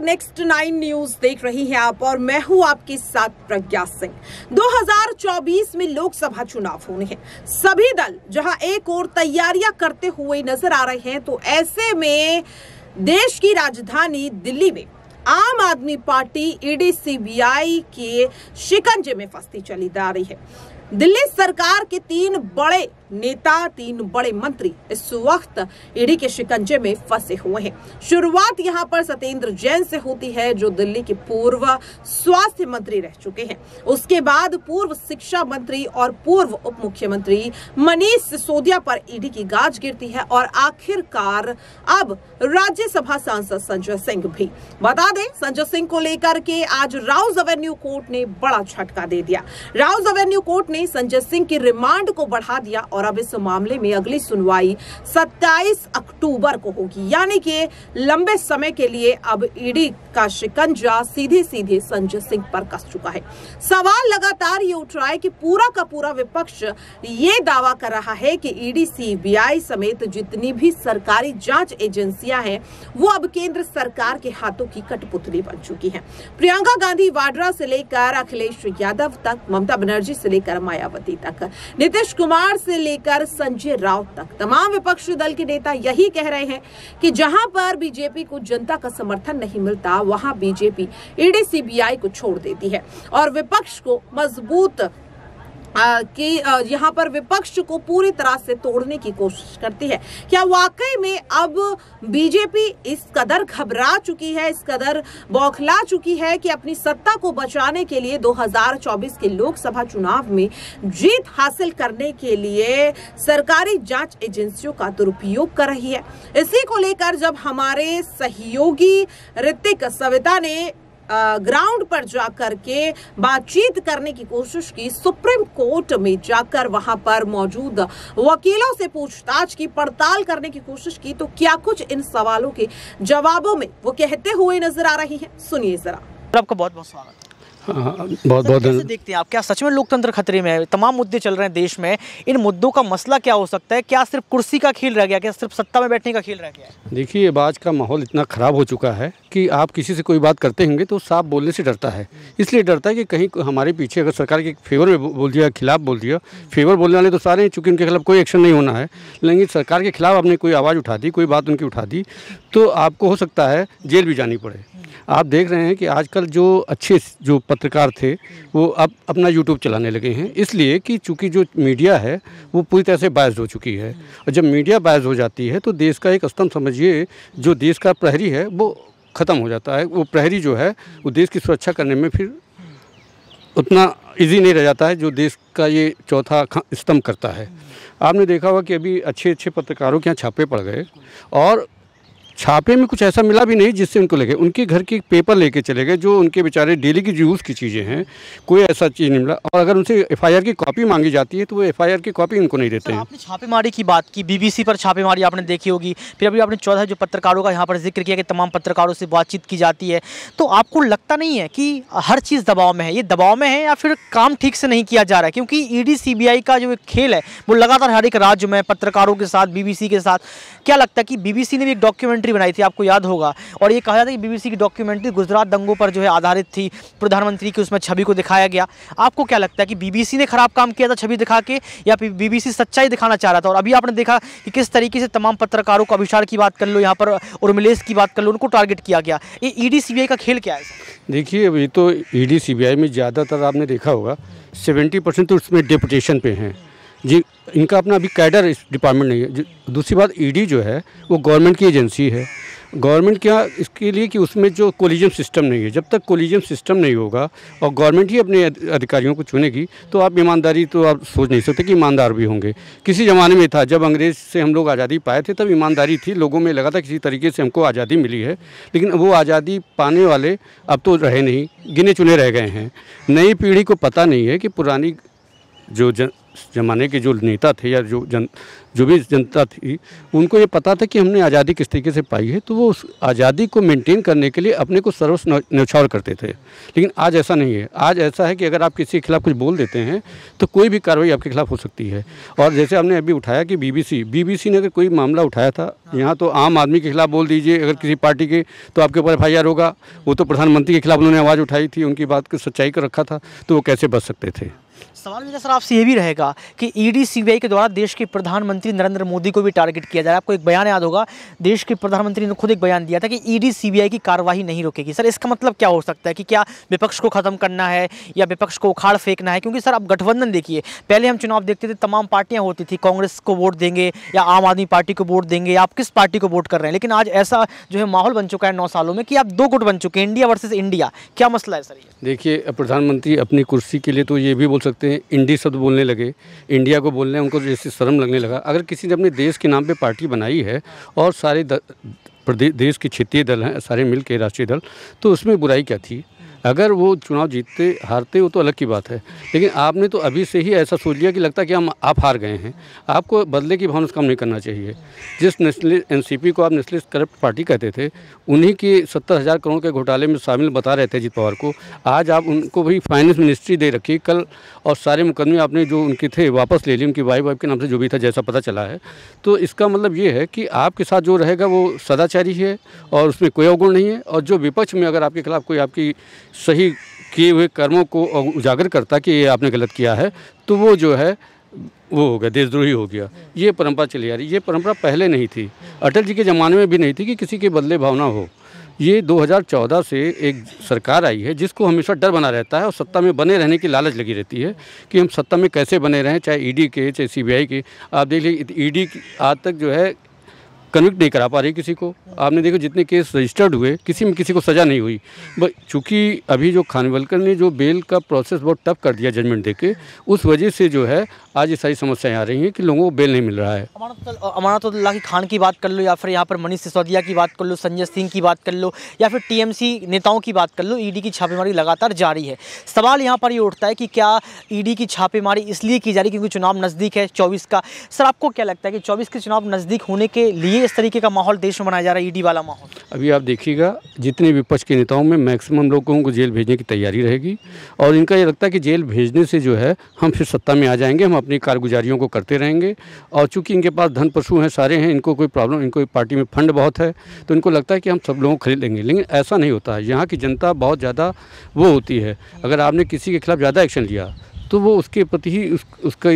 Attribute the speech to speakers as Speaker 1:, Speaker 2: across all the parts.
Speaker 1: Next 9 news देख रही हैं आप और मैं हूं आपके साथ प्रज्ञा सिंह। 2024 में लोकसभा चुनाव होने हैं। सभी दल जहां एक और तैयारियां करते हुए नजर आ रहे हैं, तो ऐसे में देश की राजधानी दिल्ली में आम आदमी पार्टी ईडी सीबीआई के शिकंजे में फंसती चली जा रही है। दिल्ली सरकार के 3 बड़े नेता, 3 बड़े मंत्री इस वक्त ईडी के शिकंजे में फंसे हुए हैं। शुरुआत यहां पर सत्येंद्र जैन से होती है, जो दिल्ली के पूर्व स्वास्थ्य मंत्री रह चुके हैं। उसके बाद पूर्व शिक्षा मंत्री और पूर्व उप मुख्यमंत्री मनीष सिसोदिया पर ईडी की गाज गिरती है और आखिरकार अब राज्यसभा सांसद संजय सिंह भी। बता दें, संजय सिंह को लेकर के आज राउज एवेन्यू कोर्ट ने बड़ा झटका दे दिया। राउज एवेन्यू कोर्ट ने संजय सिंह की रिमांड को बढ़ा दिया और अब इस मामले में अगली सुनवाई 27 अक्टूबर को होगी, यानी कि लंबे समय के लिए अब ईडी का शिकंजा सीधे सीधे संजय सिंह पर कस चुका है। सवाल लगातार ये उठ रहा है कि पूरा का पूरा विपक्ष ये दावा कर रहा है कि ईडी सीबीआई समेत जितनी भी सरकारी जांच एजेंसियां हैं, वो अब केंद्र सरकार के हाथों की कठपुतली बन चुकी हैं। प्रियंका गांधी वाड्रा से लेकर अखिलेश यादव तक, ममता बनर्जी से लेकर मायावती तक, नीतीश कुमार से लेकर संजय राउत तक, तमाम विपक्षी दल के नेता यही कह रहे हैं कि जहां पर बीजेपी को जनता का समर्थन नहीं मिलता, वहां बीजेपी ईडी सीबीआई को छोड़ देती है और विपक्ष को मजबूत कि यहाँ पर विपक्ष को पूरी तरह से तोड़ने की कोशिश करती है। क्या वाकई में अब बीजेपी इस कदर घबरा चुकी है, इस कदर बौखला चुकी है कि अपनी सत्ता को बचाने के लिए 2024 के लोकसभा चुनाव में जीत हासिल करने के लिए सरकारी जांच एजेंसियों का दुरुपयोग कर रही है? इसी को लेकर जब हमारे सहयोगी ऋतिक सविता ने ग्राउंड पर जाकर के बातचीत करने की कोशिश की, सुप्रीम कोर्ट में जाकर वहां पर मौजूद वकीलों से पूछताछ की, पड़ताल करने की कोशिश की, तो क्या कुछ इन सवालों के जवाबों में वो कहते हुए नजर आ रही हैं? सुनिए जरा।
Speaker 2: आपका बहुत बहुत स्वागत।
Speaker 3: बहुत
Speaker 2: कैसे देखते हैं आप, क्या सच में लोकतंत्र खतरे में है? तमाम मुद्दे चल रहे हैं देश में, इन मुद्दों का मसला क्या हो सकता है? क्या सिर्फ कुर्सी का खेल रह गया, क्या सिर्फ सत्ता में बैठने का खेल रह गया है?
Speaker 3: देखिए, आज का माहौल इतना ख़राब हो चुका है कि आप किसी से कोई बात करते होंगे तो साफ बोलने से डरता है। इसलिए डरता है कि कहीं हमारे पीछे अगर सरकार के फेवर में बोल दिया, खिलाफ बोल दिया, फेवर बोलने वाले तो सारे हैं, चूँकि उनके खिलाफ कोई एक्शन नहीं होना है, लेकिन सरकार के खिलाफ आपने कोई आवाज़ उठा दी, कोई बात उनकी उठा दी, तो आपको हो सकता है जेल भी जानी पड़े। आप देख रहे हैं कि आजकल जो अच्छे जो पत्रकार थे वो अब अपना यूट्यूब चलाने लगे हैं, इसलिए कि चूँकि जो मीडिया है वो पूरी तरह से बायस्ड हो चुकी है। और जब मीडिया बायस्ड हो जाती है तो देश का एक स्तंभ, समझिए, जो देश का प्रहरी है वो ख़त्म हो जाता है। वो प्रहरी जो है वो देश की सुरक्षा करने में फिर उतना ईजी नहीं रह जाता है, जो देश का ये चौथा स्तंभ करता है। आपने देखा होगा कि अभी अच्छे अच्छे पत्रकारों के यहाँ छापे पड़ गए और छापे में कुछ ऐसा मिला भी नहीं जिससे उनको लगे। उनके घर के पेपर लेके चले गए, जो उनके बेचारे डेली की यूज़ की चीज़ें हैं, कोई ऐसा चीज़ नहीं मिला। और अगर उनसे एफआईआर की कॉपी मांगी जाती है तो वो एफआईआर की कॉपी उनको नहीं देते हैं।
Speaker 2: आपने छापेमारी की बात की, बीबीसी पर छापेमारी आपने देखी होगी, फिर अभी आपने 14 जो पत्रकारों का यहाँ पर जिक्र किया कि तमाम पत्रकारों से बातचीत की जाती है, तो आपको लगता नहीं है कि हर चीज़ दबाव में है? ये दबाव में है या फिर काम ठीक से नहीं किया जा रहा है? क्योंकि ईडी सीबीआई का जो एक खेल है वो लगातार हर एक राज्य में पत्रकारों के साथ, बीबीसी के साथ, क्या लगता है कि बीबीसी ने भी एक डॉक्यूमेंट्री बनाई थी, आपको याद होगा, और ये कहा जाता है कि बीबीसी की डॉक्यूमेंट्री गुजरात दंगों पर जो है आधारित थी, प्रधानमंत्री की उसमें छवि को दिखाया गया। आपको क्या लगता है कि बीबीसी ने खराब काम किया था छवि दिखा के, या फिर बीबीसी सच्चाई दिखाना चाह रहा था? और अभी आपने देखा कि किस तरीके से तमाम पत्रकारों को, अभिषार की बात कर लो, यहाँ पर उर्मिलेश की बात कर लो, उनको टारगेट किया गया। ये ईडी सीबीआई का खेल क्या है?
Speaker 3: देखिए, अभी तो ईडी सीबीआई में ज़्यादातर आपने देखा होगा 70% तो उसमें डेपुटेशन पे हैं जी। इनका अपना अभी कैडर इस डिपार्टमेंट नहीं है। दूसरी बात, ईडी जो है वो गवर्नमेंट की एजेंसी है। गवर्नमेंट क्या इसके लिए कि उसमें जो कोलिजियम सिस्टम नहीं है, जब तक कोलिजियम सिस्टम नहीं होगा और गवर्नमेंट ही अपने अधिकारियों को चुनेगी, तो आप ईमानदारी तो आप सोच नहीं सकते कि ईमानदार भी होंगे। किसी ज़माने में था, जब अंग्रेज़ से हम लोग आज़ादी पाए थे, तब ईमानदारी थी, लोगों में लगा था किसी तरीके से हमको आज़ादी मिली है, लेकिन वो आज़ादी पाने वाले अब तो रहे नहीं, गिने चुने रह गए हैं। नई पीढ़ी को पता नहीं है कि पुरानी जो ज़माने के जो नेता थे या जो भी जनता थी, उनको ये पता था कि हमने आज़ादी किस तरीके से पाई है, तो वो उस आज़ादी को मेंटेन करने के लिए अपने को सर्वस्व न्यौछावर करते थे। लेकिन आज ऐसा नहीं है। आज ऐसा है कि अगर आप किसी के खिलाफ़ कुछ बोल देते हैं तो कोई भी कार्रवाई आपके खिलाफ़ हो सकती है। और जैसे आपने अभी उठाया कि बीबीसी ने अगर कोई मामला उठाया था, यहाँ तो आम आदमी के खिलाफ़ बोल दीजिए अगर किसी पार्टी के, तो आपके ऊपर FIR होगा। वो तो प्रधानमंत्री के खिलाफ़ उन्होंने आवाज़ उठाई थी, उनकी बात को सच्चाई को रखा था, तो वो कैसे बच सकते थे।
Speaker 2: सवाल मेरा सर आपसे ये भी रहेगा कि ED CBI के द्वारा देश के प्रधानमंत्री नरेंद्र मोदी को भी टारगेट किया जा रहा है। आपको एक बयान याद होगा, देश के प्रधानमंत्री ने खुद एक बयान दिया था कि ED CBI की कार्रवाई नहीं रोकेगी। सर इसका मतलब क्या हो सकता है कि क्या विपक्ष को ख़त्म करना है या विपक्ष को उखाड़ फेंकना है? क्योंकि सर अब गठबंधन देखिए, पहले हम चुनाव देखते थे, तमाम पार्टियाँ होती थी, कांग्रेस को वोट देंगे या आम आदमी पार्टी को वोट देंगे या आप किस पार्टी को वोट कर रहे हैं। लेकिन आज ऐसा जो है माहौल बन चुका है 9 सालों में कि आप 2 गुट बन चुके हैं, इंडिया वर्सेस इंडिया। क्या मसला है सर ये?
Speaker 3: देखिए, प्रधानमंत्री अपनी कुर्सी के लिए तो ये भी बोल सकते हैं, इंडी शब्द बोलने लगे, इंडिया को बोलने उनको जैसे शर्म लगने लगा। अगर किसी ने अपने देश के नाम पे पार्टी बनाई है और सारे देश के क्षेत्रीय दल हैं, सारे मिल के राष्ट्रीय दल, तो उसमें बुराई क्या थी? अगर वो चुनाव जीतते हारते वो तो अलग की बात है, लेकिन आपने तो अभी से ही ऐसा सोच लिया कि लगता है कि आप हार गए हैं। आपको बदले की भावना से काम नहीं करना चाहिए। जिस नेशनलिस्ट NCP को आप नेशनलिस्ट करप्ट पार्टी कहते थे, उन्हीं के 70,000 करोड़ के घोटाले में शामिल बता रहे थे अजीत पवार को। आज आप उनको भी फाइनेंस मिनिस्ट्री दे रखी कल, और सारे मुकदमे आपने जो उनके थे वापस ले लिए, उनकी वाइफ के नाम से जो भी था, जैसा पता चला है। तो इसका मतलब ये है कि आपके साथ जो रहेगा वो सदाचारी है और उसमें कोई अवगुण नहीं है। और जो विपक्ष में अगर आपके खिलाफ कोई आपकी सही किए हुए कर्मों को उजागर करता कि ये आपने गलत किया है, तो वो जो है वो हो गया, देशद्रोही हो गया। ये परंपरा चली आ रही। ये परंपरा पहले नहीं थी, अटल जी के ज़माने में भी नहीं थी कि किसी के बदले भावना हो। ये 2014 से एक सरकार आई है जिसको हमेशा डर बना रहता है और सत्ता में बने रहने की लालच लगी रहती है कि हम सत्ता में कैसे बने रहें, चाहे ED के चाहे CBI के। आप देख लीजिए, ED आज तक जो है कन्विक्ट नहीं करा पा रही किसी को। आपने देखो जितने केस रजिस्टर्ड हुए, किसी में किसी को सज़ा नहीं हुई। चूँकि अभी जो खानविलकर ने जो बेल का प्रोसेस बहुत टफ कर दिया जजमेंट देके, उस वजह से जो है आज ये सारी समस्याएं आ रही हैं कि लोगों को बेल नहीं मिल रहा है।
Speaker 2: अमानतुल्लाह की खान की बात कर लो, या फिर यहाँ पर मनीष सिसोदिया की बात कर लो, संजय सिंह की बात कर लो, या फिर TMC नेताओं की बात कर लो, ED की छापेमारी लगातार जारी है। सवाल यहाँ पर ये उठता है कि क्या ED की छापेमारी इसलिए की जा रही क्योंकि चुनाव नज़दीक है 24 का? सर आपको क्या लगता है कि 24 के चुनाव नज़दीक होने के लिए इस तरीके का माहौल देश में बनाया जा रहा है, ED वाला माहौल?
Speaker 3: अभी आप देखिएगा, जितने विपक्ष के नेताओं में मैक्सिमम लोगों को जेल भेजने की तैयारी रहेगी और इनका ये लगता है कि जेल भेजने से जो है हम फिर सत्ता में आ जाएंगे, हम अपनी कारगुजारियों को करते रहेंगे। और चूंकि इनके पास धन पशु हैं, सारे हैं, इनको कोई प्रॉब्लम, इनको पार्टी में फंड बहुत है, तो इनको लगता है कि हम सब लोगों को खरीद लेंगे। लेकिन ऐसा नहीं होता है। यहाँ की जनता बहुत ज़्यादा वो होती है, अगर आपने किसी के खिलाफ ज़्यादा एक्शन लिया तो वो उसके प्रति ही उसका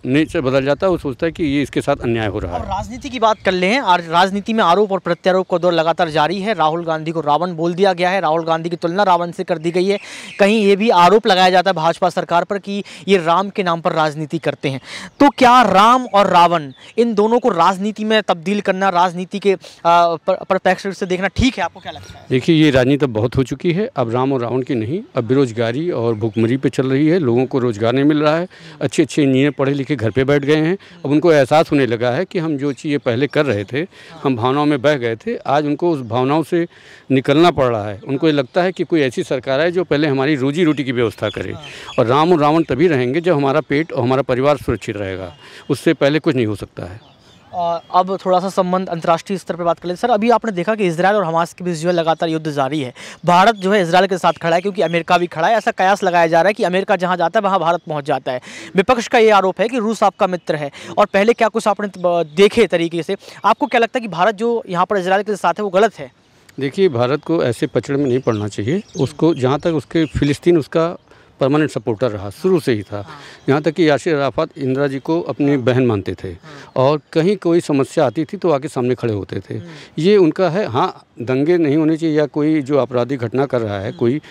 Speaker 3: नेचर बदल जाता है। वो सोचता है कि ये इसके साथ अन्याय हो रहा है।
Speaker 2: और राजनीति की बात कर ले हैं, राजनीति में आरोप और प्रत्यारोप का दौर लगातार जारी है। राहुल गांधी को रावण बोल दिया गया है, राहुल गांधी की तुलना रावण से कर दी गई है। कहीं ये भी आरोप लगाया जाता है भाजपा सरकार पर कि ये राम के नाम पर राजनीति करते हैं। तो क्या राम और रावण, इन दोनों को राजनीति में तब्दील करना, राजनीति के परिप्रेक्ष्य से देखना ठीक है? आपको क्या लगता है?
Speaker 3: देखिए, ये राजनीति अब बहुत हो चुकी है। अब राम और रावण की नहीं, अब बेरोजगारी और भुखमरी पे चल रही है। लोगों को रोजगार नहीं मिल रहा है। अच्छे अच्छे इंजीनियर पढ़े लिखे घर पे बैठ गए हैं। अब उनको एहसास होने लगा है कि हम जो चीज़ें पहले कर रहे थे, हम भावनाओं में बह गए थे, आज उनको उस भावनाओं से निकलना पड़ रहा है। उनको ये लगता है कि कोई ऐसी सरकार है जो पहले हमारी रोजी रोटी की व्यवस्था करे। और राम और रावण तभी रहेंगे जब हमारा पेट और हमारा परिवार सुरक्षित रहेगा, उससे पहले कुछ नहीं हो सकता है।
Speaker 2: अब थोड़ा सा संबंध अंतर्राष्ट्रीय स्तर पर बात कर लेते सर। अभी आपने देखा कि इजराइल और हमास के बीच जो है लगातार युद्ध जारी है। भारत जो है इजराइल के साथ खड़ा है क्योंकि अमेरिका भी खड़ा है। ऐसा कयास लगाया जा रहा है कि अमेरिका जहां जाता है वहां भारत पहुंच जाता है। विपक्ष का ये आरोप है कि रूस आपका मित्र है और पहले क्या कुछ आपने देखे तरीके से। आपको क्या लगता है कि भारत जो यहाँ पर इजराइल के साथ है वो गलत है?
Speaker 3: देखिए, भारत को ऐसे पचड़ में नहीं पड़ना चाहिए। उसको जहाँ तक उसके फिलिस्तीन उसका परमानेंट सपोर्टर रहा, शुरू से ही था। यहाँ तक कि यासिर अराफात इंदिरा जी को अपनी बहन मानते थे और कहीं कोई समस्या आती थी तो आके सामने खड़े होते थे। ये उनका है। हाँ, दंगे नहीं होने चाहिए या कोई जो आपराधिक घटना कर रहा है, कोई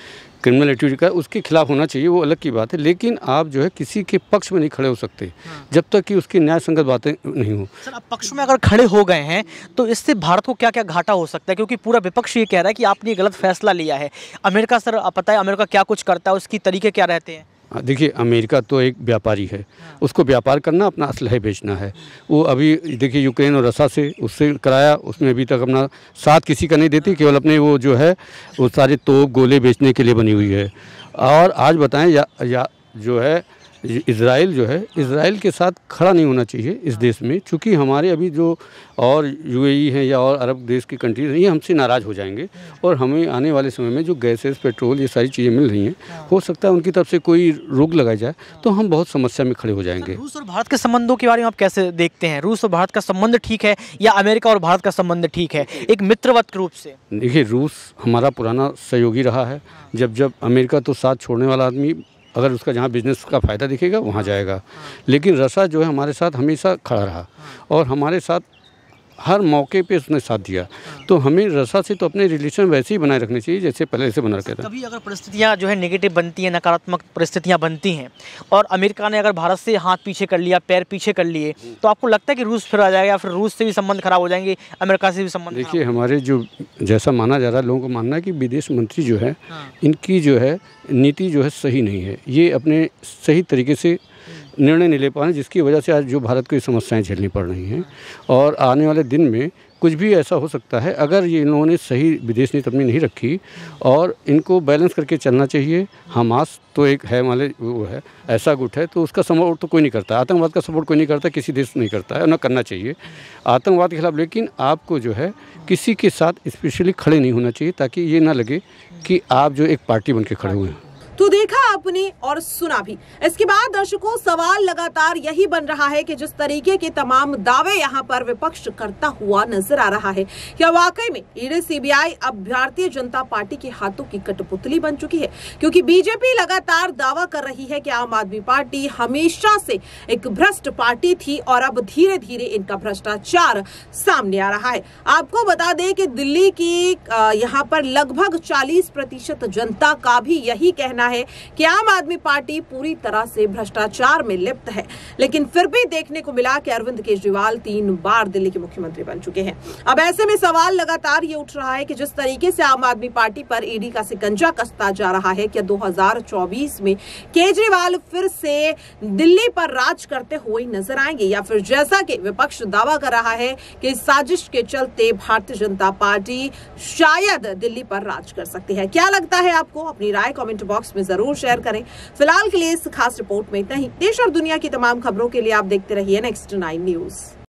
Speaker 3: क्रिमिनल एक्टिविटी का, उसके खिलाफ होना चाहिए, वो अलग की बात है। लेकिन आप जो है किसी के पक्ष में नहीं खड़े हो सकते जब तक कि उसकी न्याय संगत बातें नहीं हो।
Speaker 2: सर, अब पक्ष में अगर खड़े हो गए हैं तो इससे भारत को क्या क्या घाटा हो सकता है? क्योंकि पूरा विपक्ष ये कह रहा है कि आपने गलत फैसला लिया है। अमेरिका, सर आप पता है अमेरिका क्या कुछ करता है, उसकी तरीके क्या रहते हैं?
Speaker 3: देखिए, अमेरिका तो एक व्यापारी है, उसको व्यापार करना, अपना असलहे बेचना है। वो अभी देखिए यूक्रेन और रसिया से उससे कराया, उसमें अभी तक अपना साथ किसी का नहीं देती, केवल अपने वो जो है वो सारे तोप गोले बेचने के लिए बनी हुई है। और आज बताएं या जो है इजराइल जो है, इजराइल के साथ खड़ा नहीं होना चाहिए इस देश में, चूँकि हमारे अभी जो और यूएई हैं या और अरब देश की कंट्रीज हैं, ये हमसे नाराज़ हो जाएंगे और हमें आने वाले समय में जो गैसेस, पेट्रोल, ये सारी चीज़ें मिल रही हैं, हो सकता है उनकी तरफ से कोई रोक लगाई जाए तो हम बहुत समस्या में खड़े हो जाएंगे।
Speaker 2: रूस और भारत के संबंधों के बारे में आप कैसे देखते हैं? रूस और भारत का संबंध ठीक है या अमेरिका और भारत का संबंध ठीक है, एक मित्रवत रूप से?
Speaker 3: देखिए, रूस हमारा पुराना सहयोगी रहा है। जब अमेरिका तो साथ छोड़ने वाला आदमी, अगर उसका जहाँ बिजनेस का फ़ायदा दिखेगा वहाँ जाएगा, लेकिन रसा जो है हमारे साथ हमेशा खड़ा रहा और हमारे साथ हर मौके पे उसने साथ दिया। तो हमें रसा से तो अपने रिलेशन वैसे ही बनाए रखने चाहिए जैसे पहले से बना रखे थे।
Speaker 2: कभी अगर परिस्थितियाँ जो है नेगेटिव बनती हैं, नकारात्मक परिस्थितियाँ बनती हैं और अमेरिका ने अगर भारत से हाथ पीछे कर लिया, पैर पीछे कर लिए, तो आपको लगता है कि रूस फिर आ जाएगा या फिर रूस से भी संबंध खराब हो जाएंगे, अमेरिका से भी संबंध?
Speaker 3: देखिए, हमारे जो जैसा माना जा रहा है, लोगों को मानना है कि विदेश मंत्री जो है इनकी जो है नीति जो है सही नहीं है, ये अपने सही तरीके से निर्णय नहीं ले पा रहे, जिसकी वजह से आज जो भारत को ये समस्याएं झेलनी पड़ रही हैं। और आने वाले दिन में कुछ भी ऐसा हो सकता है अगर ये इन लोगों ने सही विदेश नीति अपनी नहीं रखी, और इनको बैलेंस करके चलना चाहिए। हमास तो एक है, मान वो है ऐसा गुट है, तो उसका सपोर्ट तो कोई नहीं करता, आतंकवाद का सपोर्ट कोई नहीं करता, किसी देश नहीं करता है, ना करना चाहिए आतंकवाद के खिलाफ। लेकिन आपको जो है किसी के साथ स्पेशली खड़े नहीं होना चाहिए, ताकि ये ना लगे कि आप जो एक पार्टी बन के खड़े हुए हैं।
Speaker 1: तो देखा आपने और सुना भी। इसके बाद दर्शकों, सवाल लगातार यही बन रहा है कि जिस तरीके के तमाम दावे यहाँ पर विपक्ष करता हुआ नजर आ रहा है, क्या वाकई में ईडी सीबीआई अब भारतीय जनता पार्टी के हाथों की कठपुतली बन चुकी है? क्योंकि बीजेपी लगातार दावा कर रही है कि आम आदमी पार्टी हमेशा से एक भ्रष्ट पार्टी थी और अब धीरे धीरे इनका भ्रष्टाचार सामने आ रहा है। आपको बता दें कि दिल्ली की यहाँ पर लगभग 40% जनता का भी यही कहना है कि आम आदमी पार्टी पूरी तरह से भ्रष्टाचार में लिप्त है। लेकिन फिर भी देखने को मिला कि अरविंद केजरीवाल 3 बार दिल्ली के मुख्यमंत्री बन चुके हैं। अब ऐसे में सवाल लगातार ये उठ रहा है कि जिस तरीके से आम आदमी पार्टी पर ईडी का शिकंजा कसता जा रहा है, क्या 2024 में केजरीवाल फिर से दिल्ली पर राज करते हुए नजर आएंगे, या फिर जैसा कि विपक्ष दावा कर रहा है कि इस साजिश के चलते भारतीय जनता पार्टी शायद दिल्ली पर राज कर सकती है? क्या लगता है आपको? अपनी राय कमेंट बॉक्स में जरूर शेयर करें। फिलहाल के लिए इस खास रिपोर्ट में इतना ही। देश और दुनिया की तमाम खबरों के लिए आप देखते रहिए नेक्स्ट 9 न्यूज।